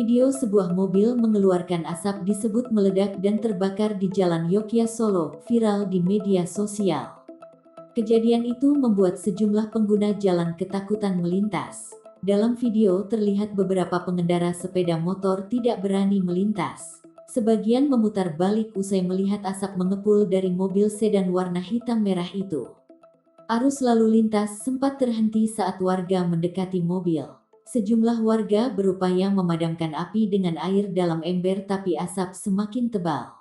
video sebuah mobil mengeluarkan asap disebut meledak dan terbakar di Jalan Yogya Solo, viral di media sosial. Kejadian itu membuat sejumlah pengguna jalan ketakutan melintas. Dalam video terlihat beberapa pengendara sepeda motor tidak berani melintas. Sebagian memutar balik usai melihat asap mengepul dari mobil sedan warna hitam merah itu. Arus lalu lintas sempat terhenti saat warga mendekati mobil. Sejumlah warga berupaya memadamkan api dengan air dalam ember tapi asap semakin tebal.